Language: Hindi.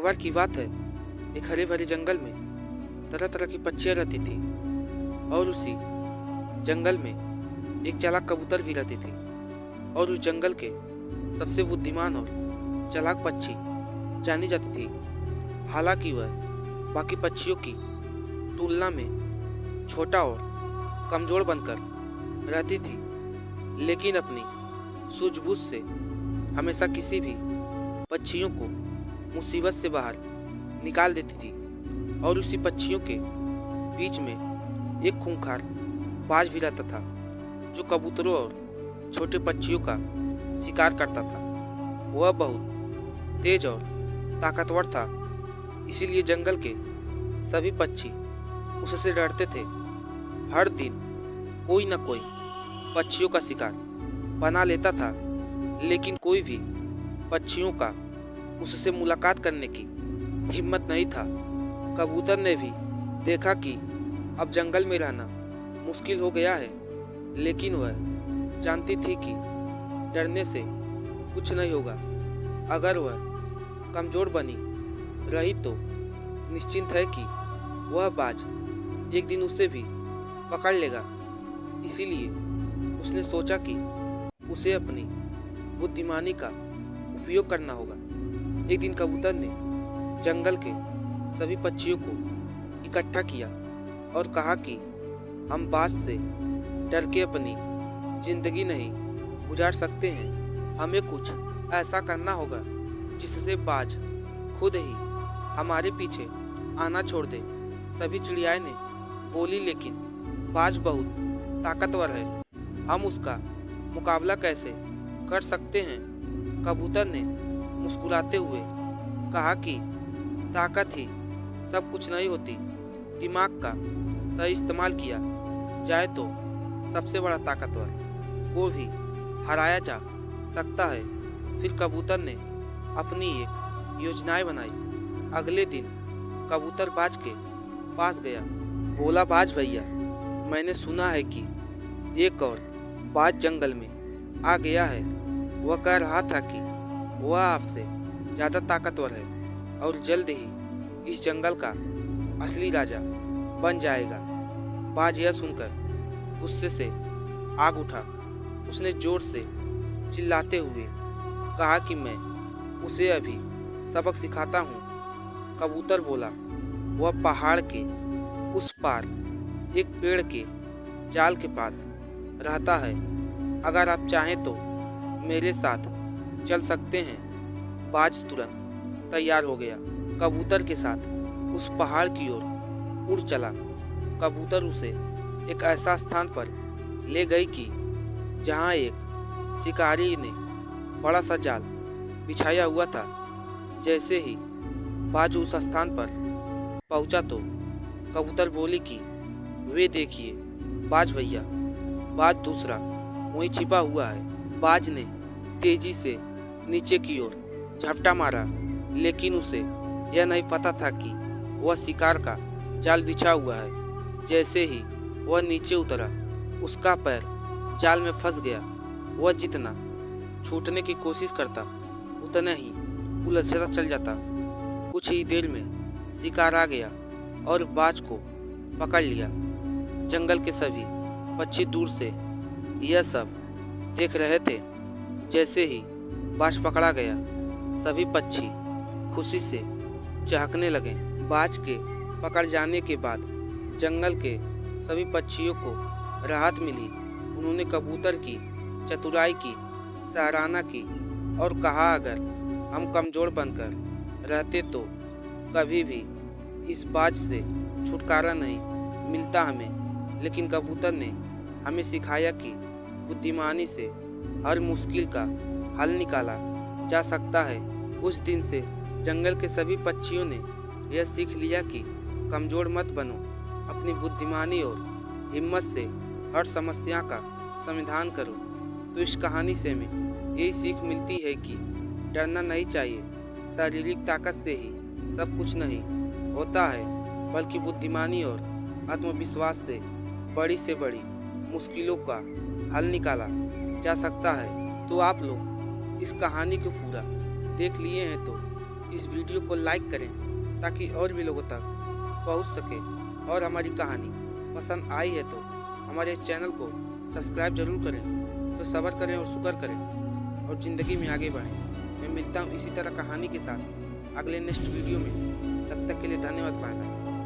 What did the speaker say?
एक बार की बात है, एक हरे भरे जंगल में तरह तरह की पक्षियां रहती थी और उसी जंगल में एक चालाक कबूतर भी रहती थी। और उस जंगल के सबसे बुद्धिमान और चालाक पक्षी जानी जाती थी। हालांकि वह बाकी पक्षियों की तुलना में छोटा और कमजोर बनकर रहती थी, लेकिन अपनी सूझबूझ से हमेशा किसी भी पक्षियों को मुसीबत से बाहर निकाल देती थी। और उसी पक्षियों के बीच में एक खूंखार बाज भी रहता था, जो कबूतरों और छोटे पक्षियों का शिकार करता था। वह बहुत तेज और ताकतवर था, इसीलिए जंगल के सभी पक्षी उससे डरते थे। हर दिन कोई न कोई पक्षियों का शिकार बना लेता था, लेकिन कोई भी पक्षियों का उससे मुलाकात करने की हिम्मत नहीं था। कबूतर ने भी देखा कि अब जंगल में रहना मुश्किल हो गया है, लेकिन वह जानती थी कि डरने से कुछ नहीं होगा। अगर वह कमजोर बनी रही तो निश्चिंत है कि वह बाज एक दिन उसे भी पकड़ लेगा। इसीलिए उसने सोचा कि उसे अपनी बुद्धिमानी का उपयोग करना होगा। एक दिन कबूतर ने जंगल के सभी पक्षियों को इकट्ठा किया और कहा कि हम बाज से डर के अपनी जिंदगी नहीं गुजार सकते हैं। हमें कुछ ऐसा करना होगा जिससे बाज खुद ही हमारे पीछे आना छोड़ दे। सभी चिड़ियाएं ने बोली, लेकिन बाज बहुत ताकतवर है, हम उसका मुकाबला कैसे कर सकते हैं। कबूतर ने मुस्कुराते हुए कहा कि ताकत ही सब कुछ नहीं होती, दिमाग का सही इस्तेमाल किया जाए तो सबसे बड़ा ताकतवर को भी हराया जा सकता है। फिर कबूतर ने अपनी एक योजनाएं बनाई। अगले दिन कबूतर बाज के पास गया, बोला, बाज भैया, मैंने सुना है कि एक और बाज जंगल में आ गया है। वह कह रहा था कि वह आपसे ज्यादा ताकतवर है और जल्द ही इस जंगल का असली राजा बन जाएगा। बाज यह सुनकर गुस्से से आग उठा। उसने जोर से चिल्लाते हुए कहा कि मैं उसे अभी सबक सिखाता हूँ। कबूतर बोला, वह पहाड़ के उस पार एक पेड़ के जाल के पास रहता है। अगर आप चाहें तो मेरे साथ चल सकते हैं। बाज तुरंत तैयार हो गया, कबूतर के साथ उस पहाड़ की ओर उड़ चला। कबूतर उसे एक ऐसा स्थान पर ले गई कि जहां एक शिकारी ने बड़ा सा जाल बिछाया हुआ था। जैसे ही बाज उस स्थान पर पहुंचा तो कबूतर बोली कि वे देखिए बाज भैया, बाज दूसरा वहीं छिपा हुआ है। बाज ने तेजी से नीचे की ओर झपटा मारा, लेकिन उसे यह नहीं पता था कि वह शिकार का जाल बिछा हुआ है। जैसे ही वह नीचे उतरा, उसका पैर जाल में फंस गया। वह जितना छूटने की कोशिश करता, उतना ही उलझता चल जाता। कुछ ही देर में शिकार आ गया और बाज को पकड़ लिया। जंगल के सभी पक्षी दूर से यह सब देख रहे थे। जैसे ही बाज पकड़ा गया, सभी पक्षी खुशी से चहकने लगे। बाज के पकड़ जाने के बाद जंगल के सभी पक्षियों को राहत मिली। उन्होंने कबूतर की चतुराई की सराहना की और कहा, अगर हम कमजोर बनकर रहते तो कभी भी इस बाज से छुटकारा नहीं मिलता हमें। लेकिन कबूतर ने हमें सिखाया कि बुद्धिमानी से हर मुश्किल का हल निकाला जा सकता है। उस दिन से जंगल के सभी पक्षियों ने यह सीख लिया कि कमजोर मत बनो, अपनी बुद्धिमानी और हिम्मत से हर समस्या का समाधान करो। तो इस कहानी से हमें यही सीख मिलती है कि डरना नहीं चाहिए। शारीरिक ताकत से ही सब कुछ नहीं होता है, बल्कि बुद्धिमानी और आत्मविश्वास से बड़ी मुश्किलों का हल निकाला जा सकता है। तो आप लोग इस कहानी को पूरा देख लिए हैं तो इस वीडियो को लाइक करें ताकि और भी लोगों तक पहुंच सके। और हमारी कहानी पसंद आई है तो हमारे चैनल को सब्सक्राइब जरूर करें। तो सब्र करें और शुक्र करें और ज़िंदगी में आगे बढ़ें। मैं मिलता हूँ इसी तरह कहानी के साथ अगले नेक्स्ट वीडियो में। तब तक के लिए धन्यवाद। Bye bye.